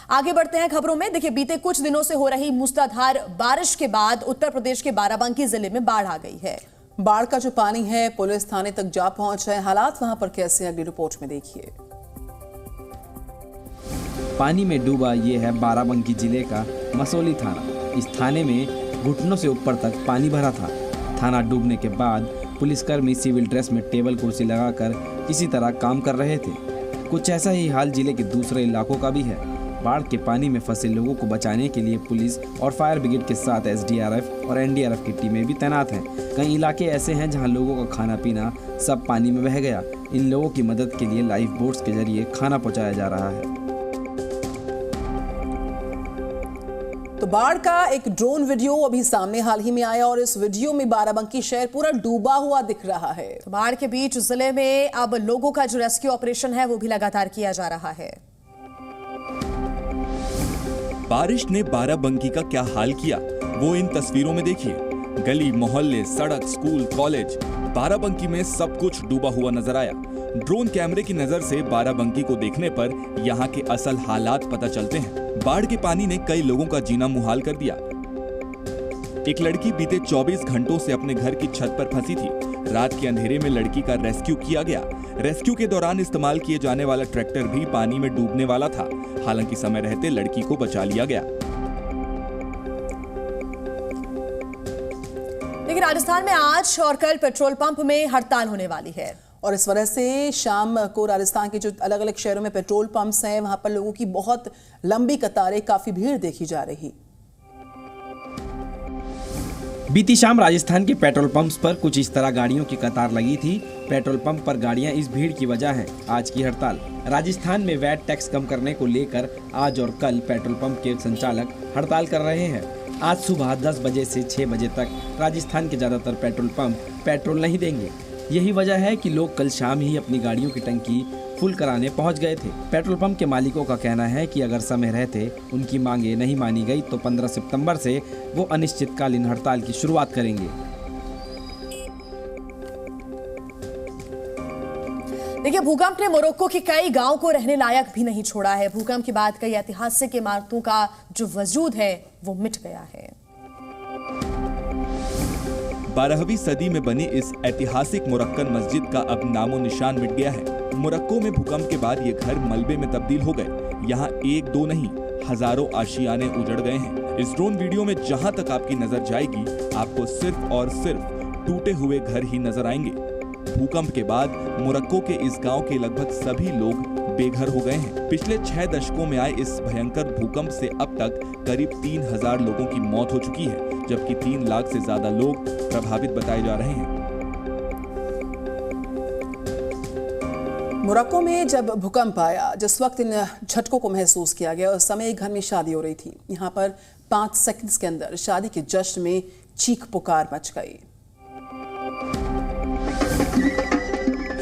आगे बढ़ते हैं खबरों में। देखिए, बीते कुछ दिनों से हो रही मूसलाधार बारिश के बाद उत्तर प्रदेश के बाराबंकी जिले में बाढ़ आ गई है। बाढ़ का जो पानी है पुलिस थाने तक जा पहुंचा है। हालात वहां पर कैसे हैं, अगली रिपोर्ट में देखिए। पानी में डूबा ये है बाराबंकी जिले का मसौली थाना। इस थाने में घुटनों से ऊपर तक पानी भरा था। थाना डूबने के बाद पुलिसकर्मी सिविल ड्रेस में टेबल कुर्सी लगाकर किसी तरह काम कर रहे थे। कुछ ऐसा ही हाल जिले के दूसरे इलाकों का भी है। बाढ़ के पानी में फंसे लोगों को बचाने के लिए पुलिस और फायर ब्रिगेड के साथ एसडीआरएफ और एनडीआरएफ की टीमें भी तैनात हैं। कई इलाके ऐसे हैं जहां लोगों का खाना पीना सब पानी में बह गया। इन लोगों की मदद के लिए लाइफ बोट्स के जरिए खाना पहुंचाया जा रहा है। तो बाढ़ का एक ड्रोन वीडियो अभी सामने हाल ही में आया और इस वीडियो में बाराबंकी शहर पूरा डूबा हुआ दिख रहा है। तो बाढ़ के बीच जिले में अब लोगों का जो रेस्क्यू ऑपरेशन है वो भी लगातार किया जा रहा है। बारिश ने बाराबंकी का क्या हाल किया वो इन तस्वीरों में देखिए। गली मोहल्ले सड़क स्कूल कॉलेज बाराबंकी में सब कुछ डूबा हुआ नजर आया। ड्रोन कैमरे की नजर से बाराबंकी को देखने पर यहाँ के असल हालात पता चलते हैं। बाढ़ के पानी ने कई लोगों का जीना मुहाल कर दिया। एक लड़की बीते 24 घंटों से अपने घर की छत पर फंसी थी। रात के अंधेरे में लड़की का रेस्क्यू किया गया। रेस्क्यू के दौरान इस्तेमाल किए जाने वाला ट्रैक्टर भी पानी में डूबने वाला था। हालांकि समय रहते लड़की को बचा लिया गया। लेकिन राजस्थान में आज और कल पेट्रोल पंप में हड़ताल होने वाली है और इस वजह से शाम को राजस्थान के जो अलग अलग शहरों में पेट्रोल पंप्स हैं वहां पर लोगों की बहुत लंबी कतारें, काफी भीड़ देखी जा रही। बीती शाम राजस्थान के पेट्रोल पंप्स पर कुछ इस तरह गाड़ियों की कतार लगी थी। पेट्रोल पंप पर गाड़ियां इस भीड़ की वजह है आज की हड़ताल। राजस्थान में वैट टैक्स कम करने को लेकर आज और कल पेट्रोल पंप के संचालक हड़ताल कर रहे हैं। आज सुबह 10 बजे से 6 बजे तक राजस्थान के ज्यादातर पेट्रोल पंप पेट्रोल नहीं देंगे। यही वजह है कि लोग कल शाम ही अपनी गाड़ियों की टंकी फुल कराने पहुंच गए थे। पेट्रोल पंप के मालिकों का कहना है कि अगर समय रहते उनकी मांगे नहीं मानी गई तो 15 सितंबर से वो अनिश्चितकालीन हड़ताल की शुरुआत करेंगे। देखिए, भूकंप ने मोरक्को के कई गांवों को रहने लायक भी नहीं छोड़ा है। भूकंप के बाद कई ऐतिहासिक इमारतों का जो वजूद है वो मिट गया है। 12वीं सदी में बनी इस ऐतिहासिक मोरक्कन मस्जिद का अब नामो निशान मिट गया है। मोरक्को में भूकंप के बाद ये घर मलबे में तब्दील हो गए। यहाँ एक दो नहीं हजारों आशियाने उजड़ गए हैं। इस ड्रोन वीडियो में जहाँ तक आपकी नजर जाएगी आपको सिर्फ और सिर्फ टूटे हुए घर ही नजर आएंगे। भूकंप के बाद मोरक्को के इस गांव के लगभग सभी लोग बेघर हो गए हैं। पिछले 6 दशकों में आए इस भयंकर भूकंप से अब तक करीब 3000 लोगों की मौत हो चुकी है, जबकि 3 लाख से ज्यादा लोग प्रभावित बताए जा रहे हैं। मोरक्को में जब भूकंप आया, जिस वक्त इन झटकों को महसूस किया गया उस समय एक घर में शादी हो रही थी। यहाँ पर 5 सेकंड्स के अंदर शादी के जश्न में चीख पुकार मच गई।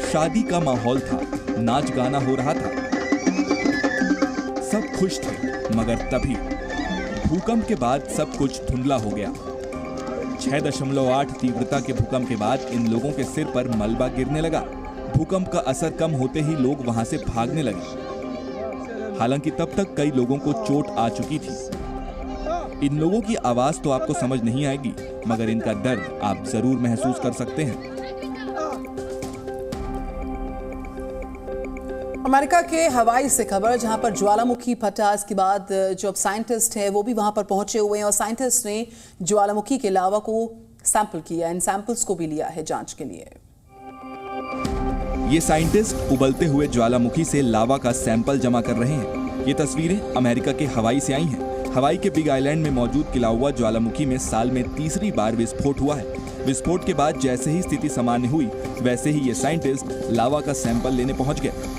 शादी का माहौल था, नाच गाना हो रहा था, सब खुश थे, मगर तभी भूकंप के बाद सब कुछ धुंधला हो गया। 6.8 तीव्रता के भूकंप के बाद इन लोगों के सिर पर मलबा गिरने लगा। भूकंप का असर कम होते ही लोग वहां से भागने लगे। हालांकि तब तक कई लोगों को चोट आ चुकी थी। इन लोगों की आवाज तो आपको समझ नहीं आएगी, मगर इनका दर्द आप जरूर महसूस कर सकते हैं। अमेरिका के हवाई से खबर, जहां पर ज्वालामुखी फटा। इसके बाद जो अब साइंटिस्ट है वो भी वहां पर पहुंचे हुए हैं और साइंटिस्ट ने ज्वालामुखी के लावा को सैंपल किया। इन सैंपल्स को भी लिया है जांच के लिए। ये साइंटिस्ट उबलते हुए ज्वालामुखी से लावा का सैंपल जमा कर रहे हैं। ये तस्वीरें अमेरिका के हवाई से आई हैं। हवाई के बिग आइलैंड में मौजूद किलाउआ ज्वालामुखी में साल में तीसरी बार विस्फोट हुआ है। विस्फोट के बाद जैसे ही स्थिति सामान्य हुई वैसे ही ये साइंटिस्ट लावा का सैंपल लेने पहुंच गए।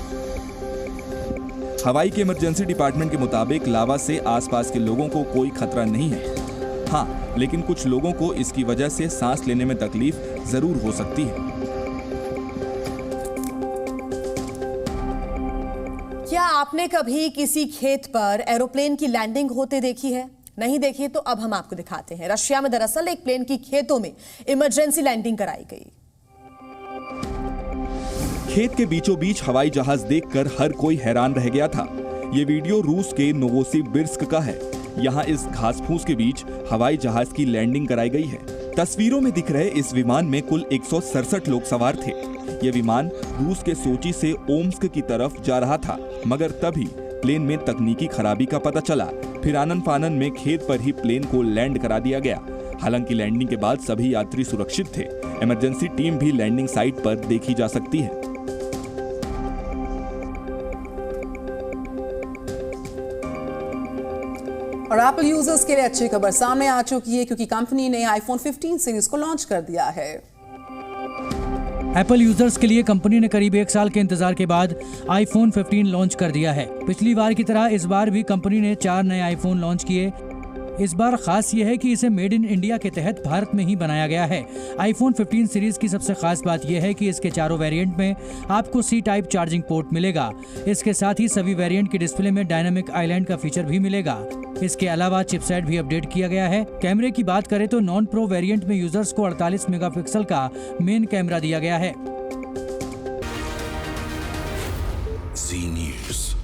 हवाई के इमरजेंसी डिपार्टमेंट के मुताबिक लावा से आसपास के लोगों को कोई खतरा नहीं है। हाँ, लेकिन कुछ लोगों को इसकी वजह से सांस लेने में तकलीफ जरूर हो सकती है। क्या आपने कभी किसी खेत पर एरोप्लेन की लैंडिंग होते देखी है? नहीं देखी तो अब हम आपको दिखाते हैं। रशिया में दरअसल एक प्लेन की खेतों में इमरजेंसी लैंडिंग कराई गई। खेत के बीचों बीच हवाई जहाज देखकर हर कोई हैरान रह गया था। ये वीडियो रूस के नोवोसिबिर्स्क का है। यहाँ इस घास फूस के बीच हवाई जहाज की लैंडिंग कराई गई है। तस्वीरों में दिख रहे इस विमान में कुल 167 लोग सवार थे। ये विमान रूस के सोची से ओम्स्क की तरफ जा रहा था, मगर तभी प्लेन में तकनीकी खराबी का पता चला। फिर आनन फानन में खेत पर ही प्लेन को लैंड करा दिया गया। हालांकि लैंडिंग के बाद सभी यात्री सुरक्षित थे। इमरजेंसी टीम भी लैंडिंग साइट पर देखी जा सकती है। और एप्पल यूजर्स के लिए अच्छी खबर सामने आ चुकी है, क्योंकि कंपनी ने आईफोन 15 सीरीज को लॉन्च कर दिया है। एप्पल यूजर्स के लिए कंपनी ने करीब 1 साल के इंतजार के बाद आईफोन 15 लॉन्च कर दिया है। पिछली बार की तरह इस बार भी कंपनी ने 4 नए आईफोन लॉन्च किए। इस बार खास यह है कि इसे मेड इन इंडिया के तहत भारत में ही बनाया गया है। आईफोन 15 सीरीज की सबसे खास बात यह है कि इसके चारों वेरिएंट में आपको C टाइप चार्जिंग पोर्ट मिलेगा। इसके साथ ही सभी वेरिएंट की डिस्प्ले में डायनामिक आइलैंड का फीचर भी मिलेगा। इसके अलावा चिपसेट भी अपडेट किया गया है। कैमरे की बात करें तो नॉन प्रो वेरिएंट में यूजर्स को 48 मेगापिक्सल का मेन कैमरा दिया गया है। Z News।